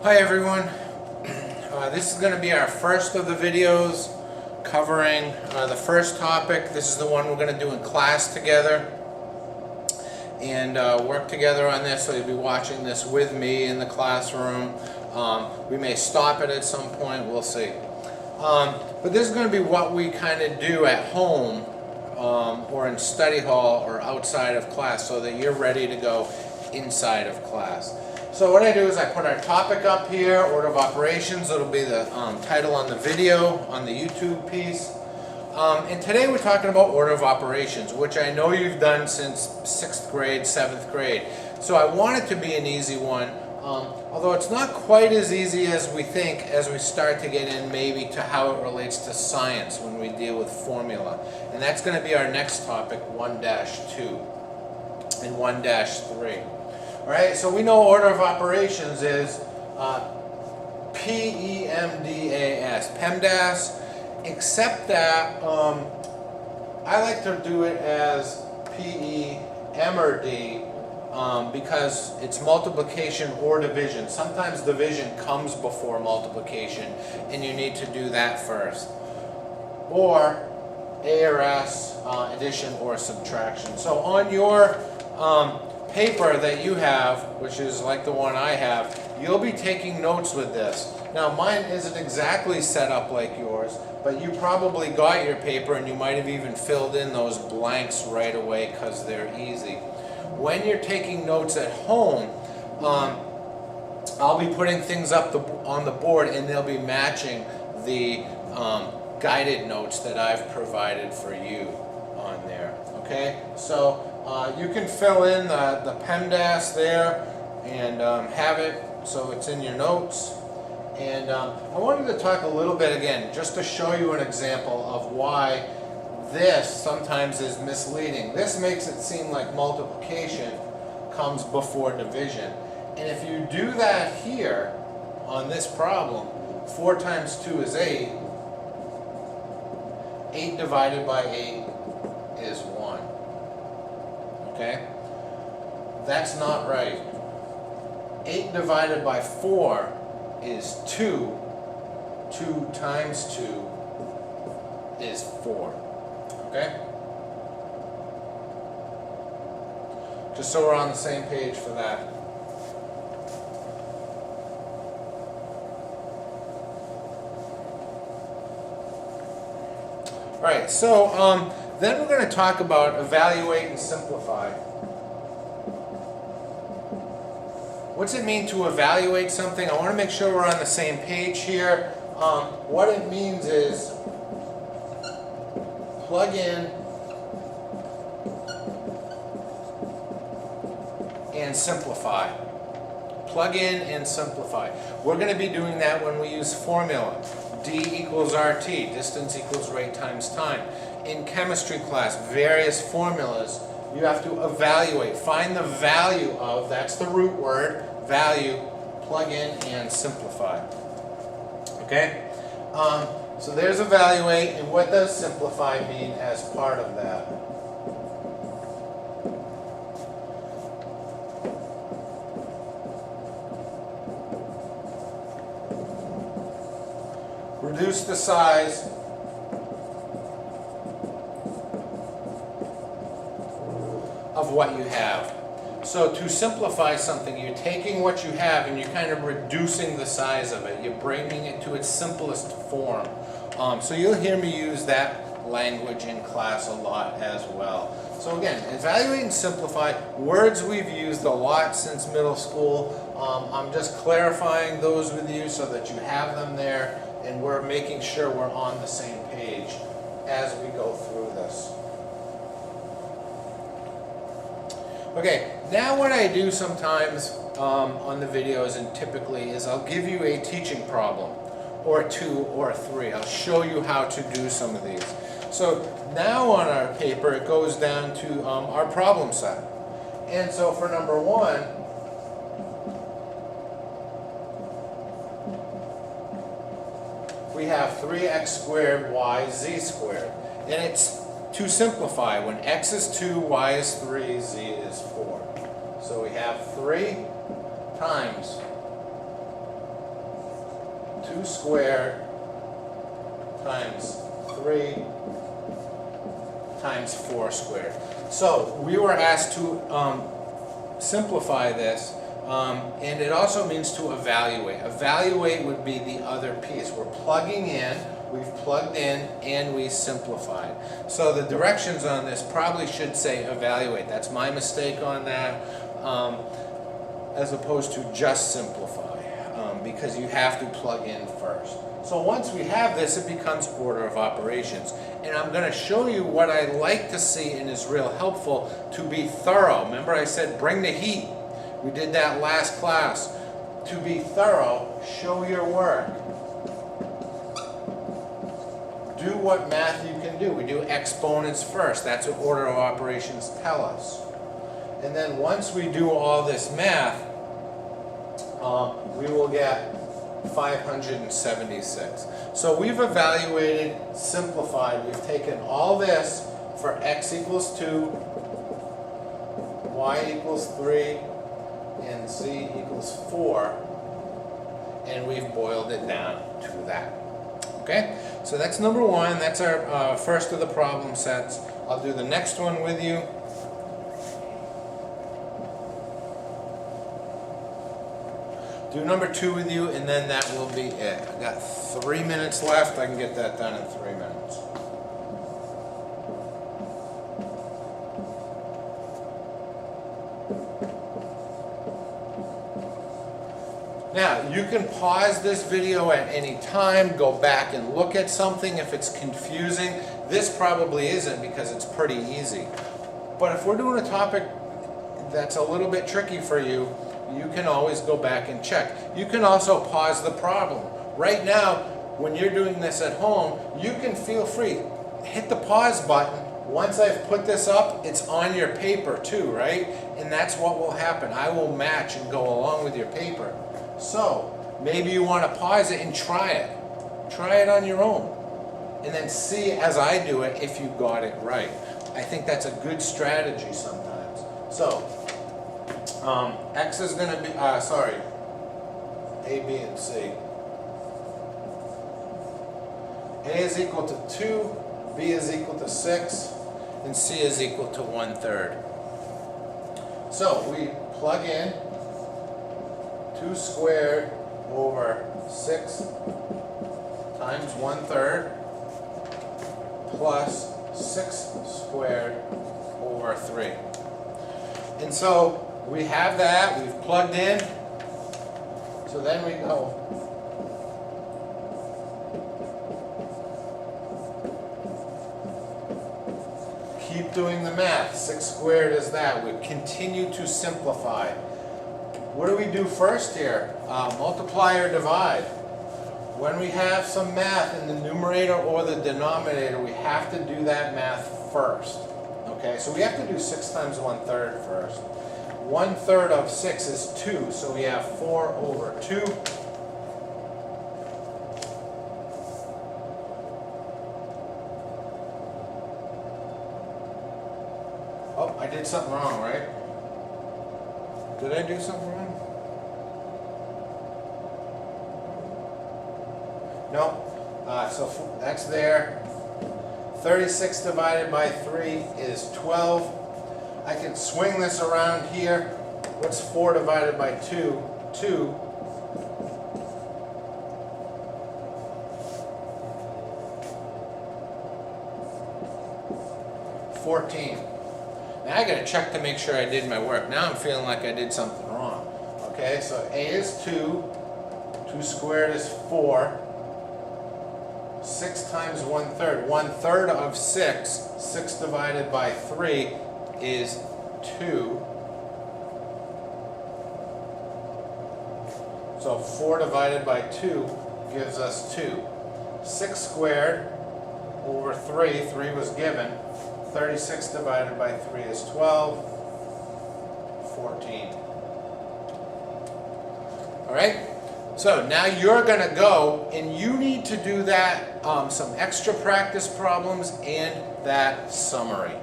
Hi everyone. This is going to be our first of the videos covering the first topic. This is the one we're going to do in class together and work together on this. So you'll be watching this with me in the classroom. We may stop it at some point, we'll see. But this is going to be what we kind of do at home or in study hall or outside of class so that you're ready to go inside of class. So what I do is I put our topic up here, order of operations. It'll be the title on the video, on the YouTube piece. And today we're talking about order of operations, which I know you've done since 6th grade, 7th grade. So I want it to be an easy one, although it's not quite as easy as we think as we start to get in maybe to how it relates to science when we deal with formula. And that's going to be our next topic, 1-2 and 1-3. Alright, so we know order of operations is PEMDAS, PEMDAS, except that I like to do it as PEMRD because it's multiplication or division. Sometimes division comes before multiplication and you need to do that first. Or ARS, addition or subtraction. So on your paper that you have, which is like the one I have, you'll be taking notes with this. Now mine isn't exactly set up like yours, but you probably got your paper and you might have even filled in those blanks right away because they're easy. When you're taking notes at home, I'll be putting things up on the board and they'll be matching the guided notes that I've provided for you on there. Okay, so you can fill in the PEMDAS there and have it so it's in your notes. And I wanted to talk a little bit again, just to show you an example of why this sometimes is misleading. This makes it seem like multiplication comes before division. And if you do that here on this problem, 4 times 2 is 8. 8 divided by 8 is 1. Okay? That's not right. 8 divided by 4 is 2. 2 times 2 is 4. Okay? Just so we're on the same page for that. Alright, so then we're going to talk about evaluate and simplify. What's it mean to evaluate something? I want to make sure we're on the same page here. What it means is plug in and simplify. Plug in and simplify. We're going to be doing that when we use formula. D equals RT, distance equals rate times time. In chemistry class, various formulas, you have to evaluate, find the value of, that's the root word, value, plug in and simplify. Okay? So there's evaluate, and what does simplify mean as part of that? Reduce the size of what you have. So to simplify something, you're taking what you have and you're kind of reducing the size of it. You're bringing it to its simplest form. So you'll hear me use that language in class a lot as well. So again, evaluate and simplify, words we've used a lot since middle school. I'm just clarifying those with you so that you have them there and we're making sure we're on the same page as we go through this. Okay, now what I do sometimes on the videos and typically is I'll give you a teaching problem, or 2 or 3. I'll show you how to do some of these. So now on our paper it goes down to our problem set. And so for number 1, we have 3x squared y z squared. And it's to simplify. When x is 2, y is 3, z is 4. So we have 3 times 2 squared times 3 times 4 squared. So we were asked to simplify this, and it also means to evaluate. Evaluate would be the other piece. We're plugging in, we've plugged in, and we simplified. So the directions on this probably should say evaluate. That's my mistake on that, as opposed to just simplify, because you have to plug in first. So once we have this, it becomes order of operations. And I'm going to show you what I like to see and is real helpful to be thorough. Remember I said bring the heat. We did that last class. To be thorough, show your work. Do what math you can do. We do exponents first. That's what order of operations tell us. And then once we do all this math, we will get 576. So we've evaluated, simplified. We've taken all this for x equals 2, y equals 3, and z equals 4, and we've boiled it down to that. Okay? So that's number one. That's our first of the problem sets. I'll do the next one with you. Do number 2 with you, and then that will be it. I got 3 minutes left. I can get that done in 3 minutes. Now, you can pause this video at any time, go back and look at something if it's confusing. This probably isn't because it's pretty easy. But if we're doing a topic that's a little bit tricky for you, you can always go back and check. You can also pause the problem. Right now, when you're doing this at home, you can feel free. Hit the pause button. Once I've put this up, it's on your paper too, right? And that's what will happen. I will match and go along with your paper. So, maybe you want to pause it and try it. Try it on your own. And then see, as I do it, if you got it right. I think that's a good strategy sometimes. So, x is going to be, A, B, and C. A is equal to 2, B is equal to 6, and C is equal to 1/3. So we plug in 2 squared over 6 times 1/3 plus 6 squared over 3. And so we have that, we've plugged in, so then we go keep doing the math. 6 squared is that. We continue to simplify. What do we do first here? Multiply or divide. When we have some math in the numerator or the denominator, we have to do that math first. Okay, so we have to do 6 times 1/3 first. 1/3 of 6 is 2, so we have 4 over 2. Oh, I did something wrong, right? Did I do something wrong? No. So that's there. 36 divided by 3 is 12. I can swing this around here. What's 4 divided by 2? 2. Now I gotta check to make sure I did my work. Now I'm feeling like I did something wrong. Okay, so A is 2. 2 squared is 4. 6 times 1/3. 1/3 of 6. 6 divided by 3 is 2. So 4 divided by 2 gives us 2. 6 squared over 3. 3 was given. 36 divided by 3 is 12. 14. All right? So now you're going to go and you need to do that, some extra practice problems and that summary.